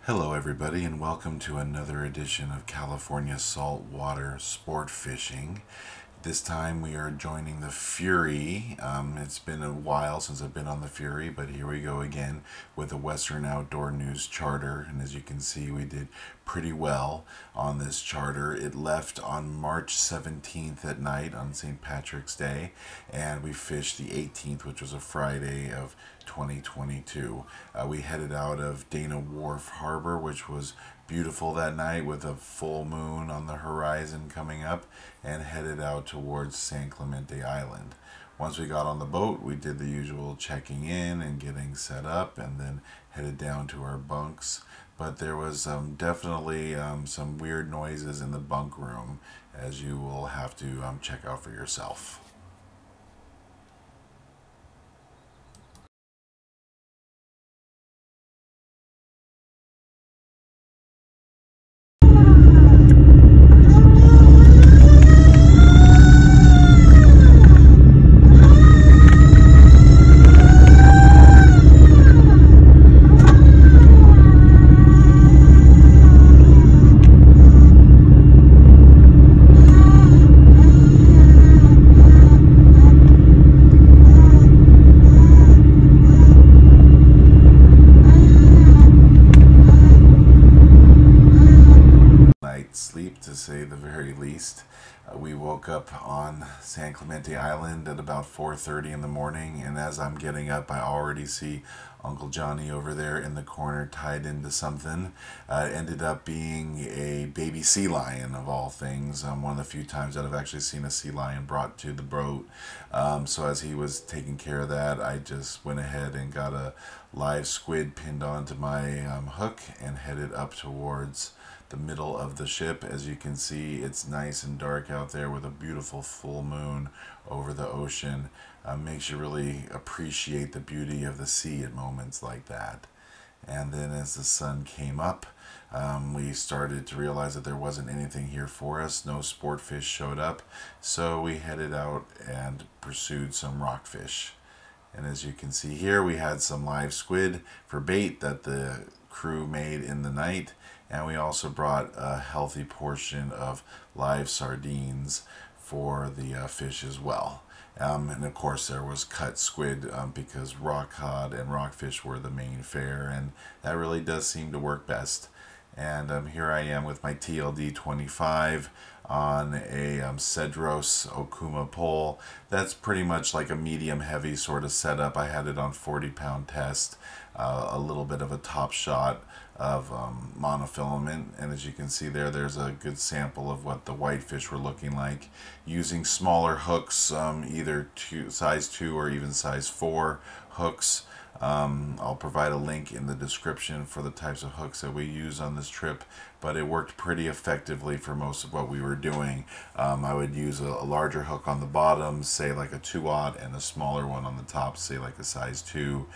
Hello everybody and welcome to another edition of California Saltwater Sport Fishing. This time we are joining the Fury. It's been a while since I've been on the Fury, but here we go again with the Western Outdoor News charter. And as you can see, we did pretty well on this charter. It left on March 17th at night on St. Patrick's Day, and we fished the 18th, which was a Friday of 2022. We headed out of Dana Wharf Harbor, which was beautiful that night with a full moon on the horizon coming up, and headed out towards San Clemente Island. Once we got on the boat, we did the usual checking in and getting set up, and then headed down to our bunks. But there was definitely some weird noises in the bunk room, as you will have to check out for yourself. Sleep, to say the very least. We woke up on San Clemente Island at about 4:30 in the morning, and as I'm getting up, I already see Uncle Johnny over there in the corner tied into something. It ended up being a baby sea lion, of all things. One of the few times that I've actually seen a sea lion brought to the boat. So as he was taking care of that, I just went ahead and got a live squid pinned onto my hook and headed up towards the middle of the ship. As you can see, it's nice and dark out there with a beautiful full moon over the ocean. Makes you really appreciate the beauty of the sea at moments like that. And then as the sun came up, we started to realize that there wasn't anything here for us. No sport fish showed up, so we headed out and pursued some rockfish. And as you can see here, we had some live squid for bait that the crew made in the night, and we also brought a healthy portion of live sardines for the fish as well. And of course there was cut squid because rock cod and rockfish were the main fare, and that really does seem to work best. And here I am with my TLD 25 on a Cedros Okuma pole. That's pretty much like a medium heavy sort of setup. I had it on 40-pound test, a little bit of a top shot of monofilament, and as you can see there's a good sample of what the whitefish were looking like, using smaller hooks, either size 2 or even size 4 hooks. I'll provide a link in the description for the types of hooks that we use on this trip, but it worked pretty effectively for most of what we were doing. I would use a larger hook on the bottom, say like a 2/0, and a smaller one on the top, say like a size 2,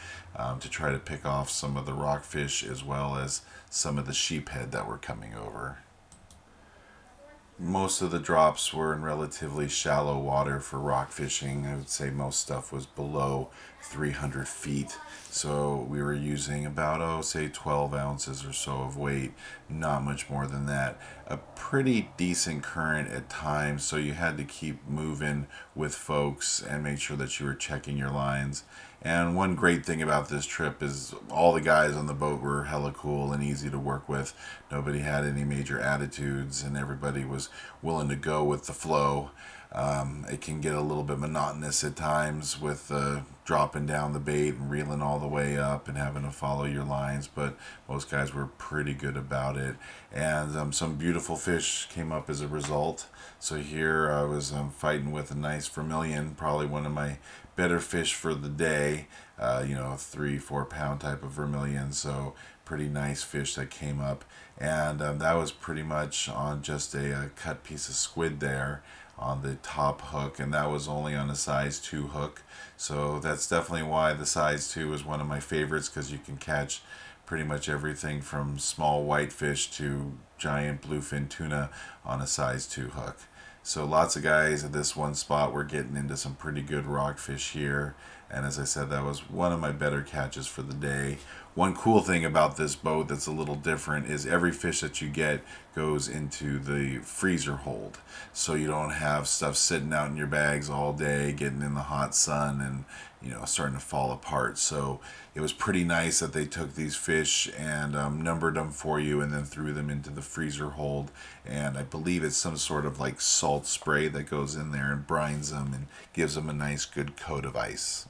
to try to pick off some of the rockfish as well as some of the sheephead that were coming over. Most of the drops were in relatively shallow water for rock fishing. I would say most stuff was below 300 feet. So we were using about, say 12 ounces or so of weight, not much more than that. A pretty decent current at times, so you had to keep moving with folks and make sure that you were checking your lines. And one great thing about this trip is all the guys on the boat were hella cool and easy to work with. Nobody had any major attitudes, and everybody was willing to go with the flow. It can get a little bit monotonous at times with dropping down the bait and reeling all the way up and having to follow your lines, but most guys were pretty good about it. And some beautiful fish came up as a result. So here I was fighting with a nice vermilion, probably one of my better fish for the day, 3-4 pound type of vermilion, so pretty nice fish that came up. And that was pretty much on just a cut piece of squid there on the top hook, and that was only on a size 2 hook. So that's definitely why the size 2 is one of my favorites, because you can catch pretty much everything from small whitefish to giant bluefin tuna on a size 2 hook. So lots of guys at this one spot were getting into some pretty good rockfish here. And as I said, that was one of my better catches for the day. One cool thing about this boat that's a little different is every fish that you get goes into the freezer hold. So you don't have stuff sitting out in your bags all day, getting in the hot sun and, you know, starting to fall apart. So it was pretty nice that they took these fish and numbered them for you and then threw them into the freezer hold. And I believe it's some sort of like salt spray that goes in there and brines them and gives them a nice good coat of ice.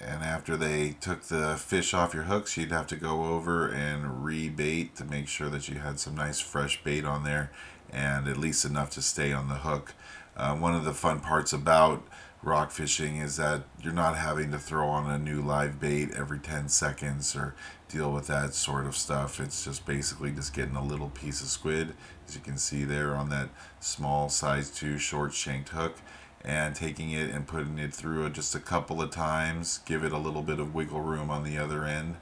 And after they took the fish off your hooks, you'd have to go over and rebait to make sure that you had some nice fresh bait on there and at least enough to stay on the hook. One of the fun parts about rock fishing is that you're not having to throw on a new live bait every 10 seconds or deal with that sort of stuff. It's just basically just getting a little piece of squid, as you can see there on that small size 2 short shanked hook, and taking it and putting it through just a couple of times, give it a little bit of wiggle room on the other end.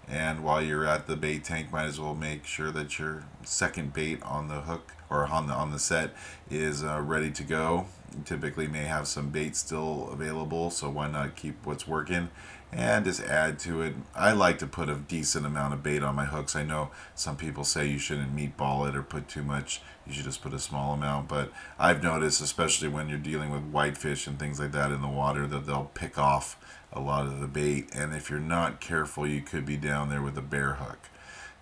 And while you're at the bait tank, might as well make sure that your second bait on the hook or on the set is ready to go. You typically may have some bait still available, so why not keep what's working and just add to it. I like to put a decent amount of bait on my hooks. I know some people say you shouldn't meatball it or put too much. You should just put a small amount, but I've noticed, especially when you're dealing with whitefish and things like that in the water, that they'll pick off a lot of the bait, and if you're not careful, you could be down there with a bear hook.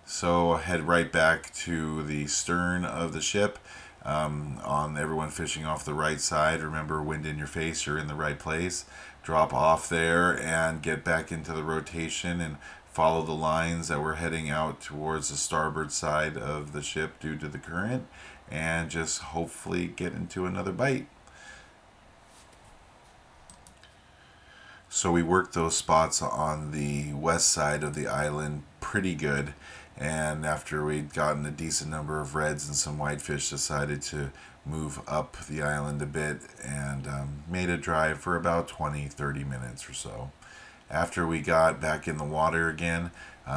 So head right back to the stern of the ship. On everyone fishing off the right side, remember, wind in your face, you're in the right place. Drop off there and get back into the rotation and follow the lines that we're heading out towards the starboard side of the ship due to the current, and just hopefully get into another bite. So we worked those spots on the west side of the island pretty good, and after we'd gotten a decent number of reds and some whitefish, decided to move up the island a bit and made a drive for about 20-30 minutes or so. After we got back in the water again,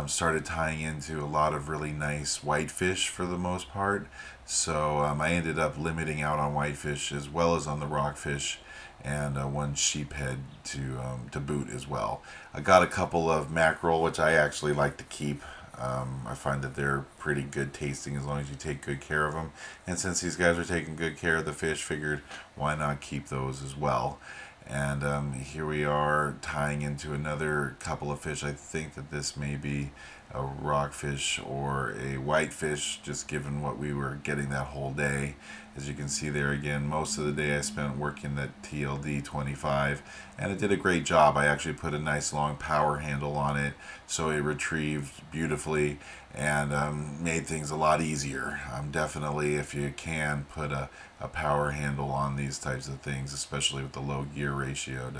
started tying into a lot of really nice whitefish for the most part. So I ended up limiting out on whitefish as well as on the rockfish, and one sheephead to boot as well. I got a couple of mackerel, which I actually like to keep. I find that they're pretty good tasting as long as you take good care of them. And since these guys are taking good care of the fish, figured why not keep those as well. And here we are tying into another couple of fish. I think that this may be a rockfish or a whitefish, just given what we were getting that whole day. As you can see there again, most of the day I spent working that TLD 25, and it did a great job. I actually put a nice long power handle on it, so it retrieved beautifully and made things a lot easier. Definitely, if you can, put a power handle on these types of things, especially with the low gear ratio,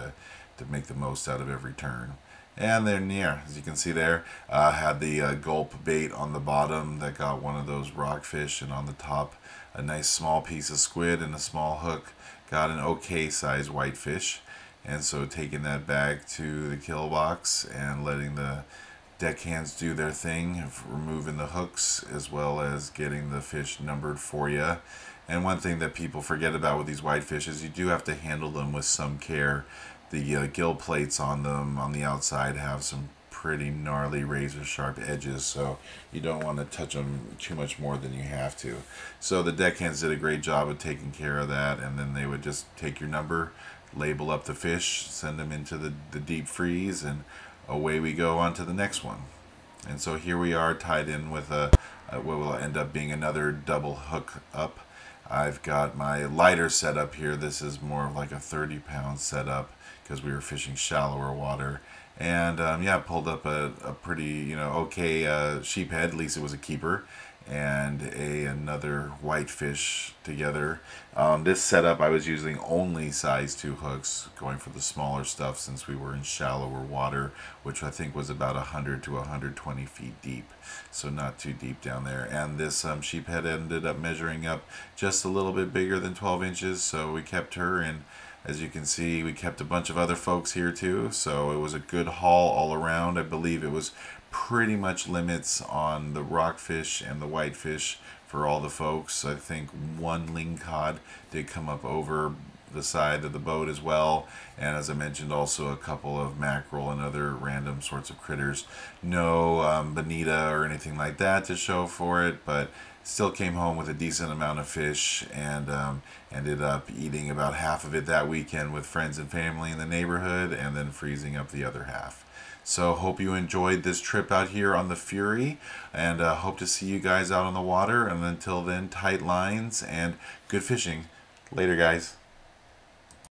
to make the most out of every turn. And then, yeah, as you can see there, had the gulp bait on the bottom that got one of those rockfish, and on the top a nice small piece of squid and a small hook got an okay size whitefish. And so taking that back to the kill box and letting the deckhands do their thing, removing the hooks as well as getting the fish numbered for you. And one thing that people forget about with these whitefish is you do have to handle them with some care. The gill plates on them on the outside have some pretty gnarly razor sharp edges, so you don't want to touch them too much more than you have to. So the deckhands did a great job of taking care of that, and then they would just take your number, label up the fish, send them into the deep freeze, and away we go on to the next one. And so here we are tied in with what will end up being another double hook up. I've got my lighter setup here. This is more of like a 30-pound setup because we were fishing shallower water. And yeah, pulled up a pretty, okay sheephead. At least it was a keeper, and another whitefish together. This setup I was using only size 2 hooks, going for the smaller stuff since we were in shallower water, which I think was about 100 to 120 feet deep, so not too deep down there. And this sheephead ended up measuring up just a little bit bigger than 12 inches, so we kept her. And as you can see, we kept a bunch of other folks here too, so it was a good haul all around. I believe it was pretty much limits on the rockfish and the whitefish for all the folks. I think one lingcod did come up over the side of the boat as well, and as I mentioned, also a couple of mackerel and other random sorts of critters. No bonita or anything like that to show for it, but still came home with a decent amount of fish, and ended up eating about half of it that weekend with friends and family in the neighborhood, and then freezing up the other half. So hope you enjoyed this trip out here on the Fury, and hope to see you guys out on the water. And until then, tight lines and good fishing. Later, guys.